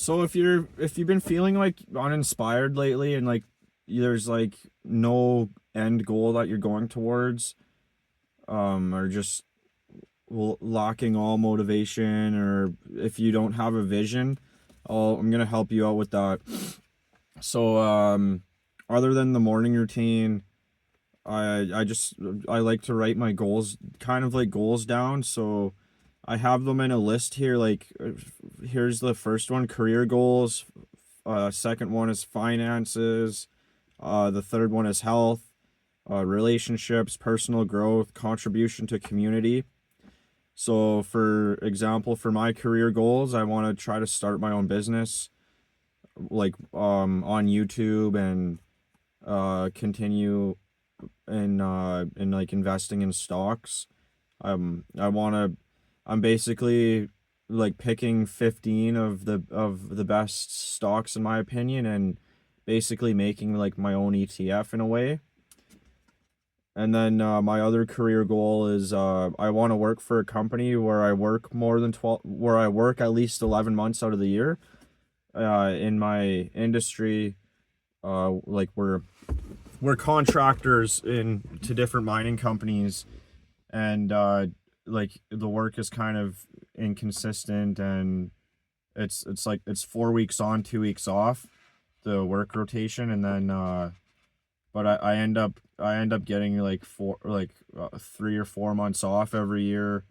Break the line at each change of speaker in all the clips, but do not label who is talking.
So if you've been feeling like uninspired lately and like there's like no end goal that you're going towards, or just lacking all motivation, or if you don't have a vision, I'm gonna help you out with that. So other than the morning routine, I like to write my goals, kind of like goals down. So I have them in a list here. Like here's the first one: career goals. Second one is finances. The third one is health, relationships, personal growth, contribution to community. So, for example, for my career goals, I want to try to start my own business, like on YouTube, and continue in like investing in stocks. I want to. I'm basically like picking 15 of the best stocks in my opinion, and basically making like my own ETF in a way. And then my other career goal is I want to work for a company where I work more than 12, where I work at least 11 months out of the year. In my industry, like we're contractors in to different mining companies, and like the work is kind of inconsistent, and it's like it's 4 weeks on, 2 weeks off, the work rotation. And then but I end up getting like 3 or 4 months off every year,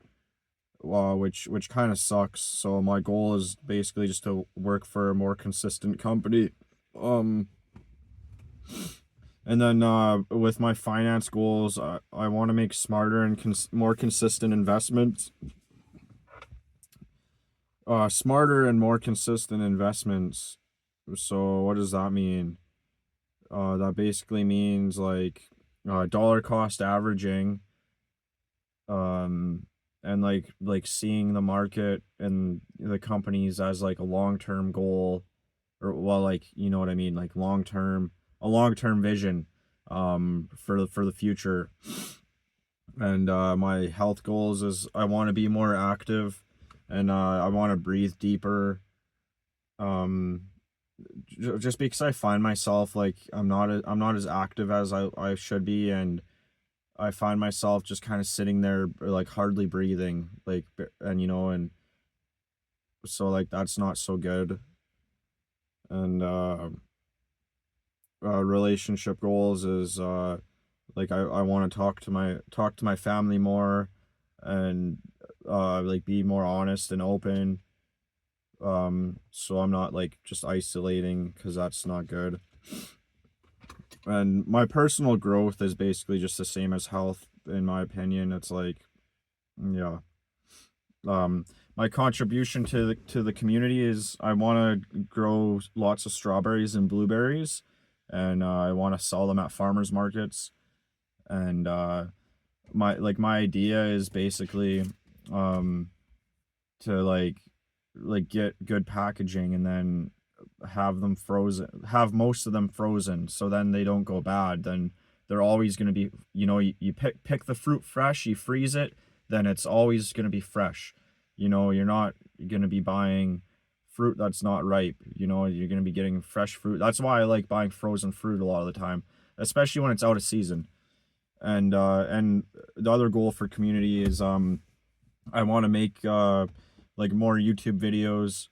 which kind of sucks. So my goal is basically just to work for a more consistent company. Um, and then with my finance goals, I want to make smarter and more consistent investments. Smarter and more consistent investments. So what does that mean? That basically means like dollar cost averaging, um, and like seeing the market and the companies as like a long-term goal, or well, like you know what I mean, like a long-term vision, for the future. And my health goals is I want to be more active, and I want to breathe deeper. Um, just because I find myself like I'm not as active as I should be, and I find myself just kind of sitting there like hardly breathing, like, and and so like that's not so good. And relationship goals is like I want to talk to my family more, and like be more honest and open, so I'm not like just isolating, because that's not good. And my personal growth is basically just the same as health, in my opinion. It's like, yeah. Um, my contribution to the community is I want to grow lots of strawberries and blueberries, and I want to sell them at farmers markets. And my idea is basically um to get good packaging, and then have most of them frozen, so then they don't go bad. Then they're always going to be, you pick the fruit fresh, you freeze it, then it's always going to be fresh. You're not going to be buying fruit that's not ripe. You're going to be getting fresh fruit. That's why I like buying frozen fruit a lot of the time, especially when it's out of season. And the other goal for community is I want to make like more YouTube videos.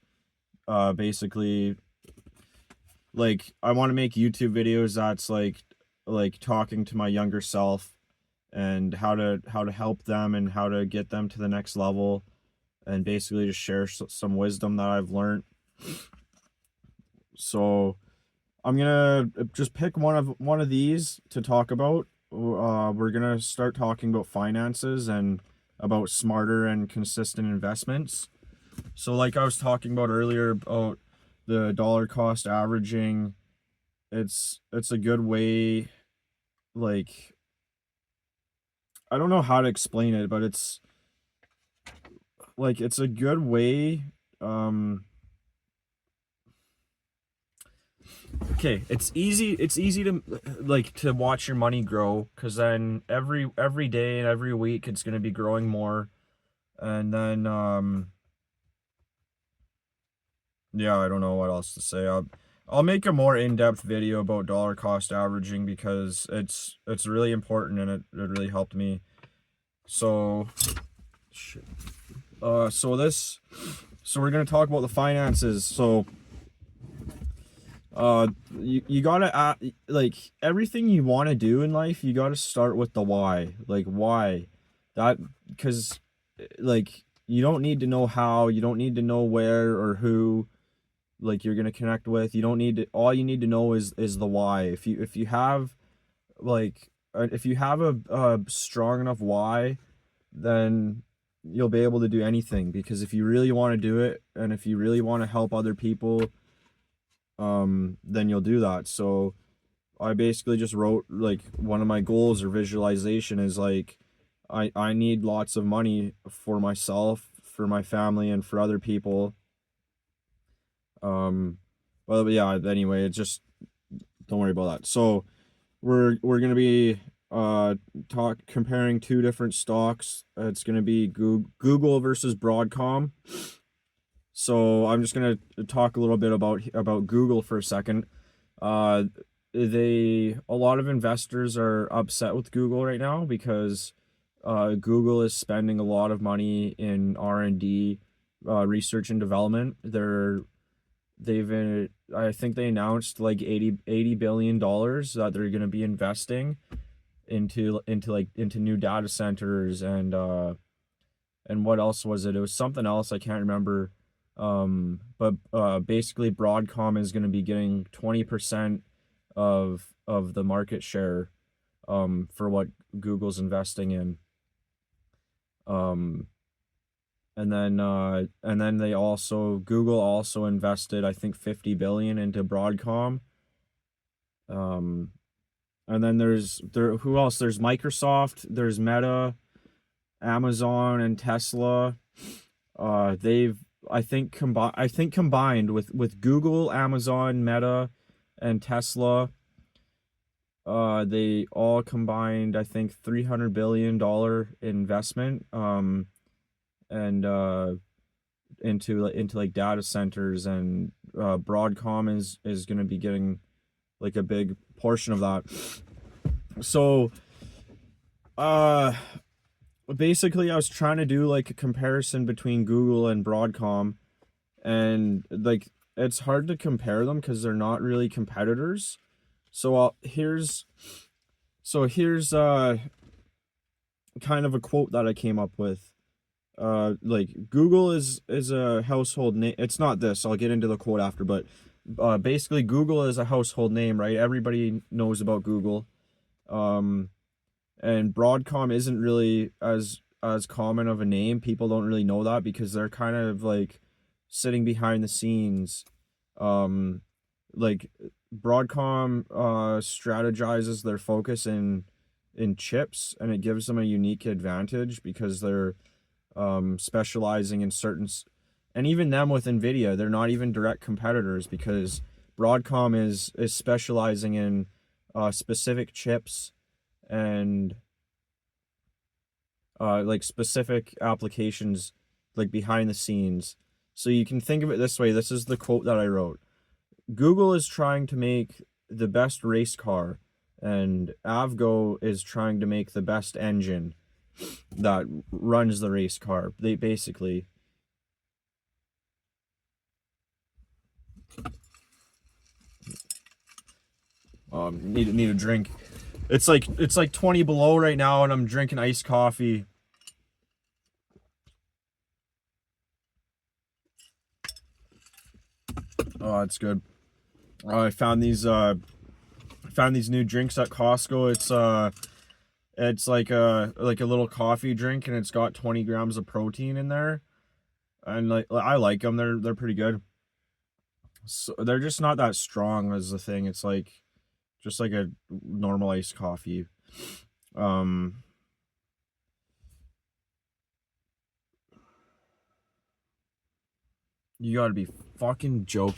Basically, like I want to make YouTube videos that's like talking to my younger self, and how to help them and how to get them to the next level, and basically just share some wisdom that I've learned. So I'm gonna just pick one of these to talk about. We're gonna start talking about finances and about smarter and consistent investments. So like I was talking about earlier about the dollar cost averaging, it's a good way, like I don't know how to explain it, but it's a good way. um okay, it's easy to like to watch your money grow, because then every day and every week it's going to be growing more. And then yeah, I don't know what else to say. I'll make a more in-depth video about dollar cost averaging because it's really important and it really helped me. So, shit. So we're gonna talk about the finances. So, you gotta like everything you want to do in life, you gotta start with the why. Like why, that because like you don't need to know how, you don't need to know where or who like you're gonna connect with. You don't need to. All you need to know is the why. If you have like if you have a strong enough why, then you'll be able to do anything. Because if you really want to do it and if you really want to help other people, then you'll do that. So I basically just wrote like one of my goals or visualization is like I need lots of money for myself, for my family, and for other people. Um, but yeah, anyway, it just don't worry about that. So we're gonna be comparing two different stocks. It's gonna be Google versus Broadcom. So I'm just gonna talk a little bit about Google for a second. Uh, a lot of investors are upset with Google right now because Google is spending a lot of money in R&D, research and development. I think they announced like 80 billion dollars that they're going to be investing into new data centers and what else was it? It was something else I can't remember. But basically Broadcom is going to be getting 20% of the market share for what Google's investing in. Um and then Google also invested I think 50 billion into Broadcom. Um and then who else? There's Microsoft, there's Meta, Amazon and Tesla. They've I think combined with Google, Amazon, Meta and Tesla, they all combined I think $300 billion investment and into like data centers, and Broadcom is going to be getting like a big portion of that. So uh basically I was trying to do like a comparison between Google and Broadcom, and like it's hard to compare them because they're not really competitors. So here's kind of a quote that I came up with. Like Google is a household name. It's not this. I'll get into the quote after, but basically Google is a household name, right? Everybody knows about Google. Um, and Broadcom isn't really as common of a name. People don't really know that because they're kind of like sitting behind the scenes. Um, like Broadcom strategizes their focus in chips, and it gives them a unique advantage because they're specializing in and even them with Nvidia, they're not even direct competitors because Broadcom is specializing in specific chips and like specific applications like behind the scenes. So you can think of it this way. This is the quote that I wrote. Google is trying to make the best race car, and Avgo is trying to make the best engine that runs the race car. They basically need a drink. It's like 20 below right now, and I'm drinking iced coffee. Oh, it's good. I found these new drinks at Costco. It's like a little coffee drink, and it's got 20 grams of protein in there, and like I like them. They're pretty good. So they're just not that strong as the thing. It's like just like a normal iced coffee. Um, you gotta be fucking joking.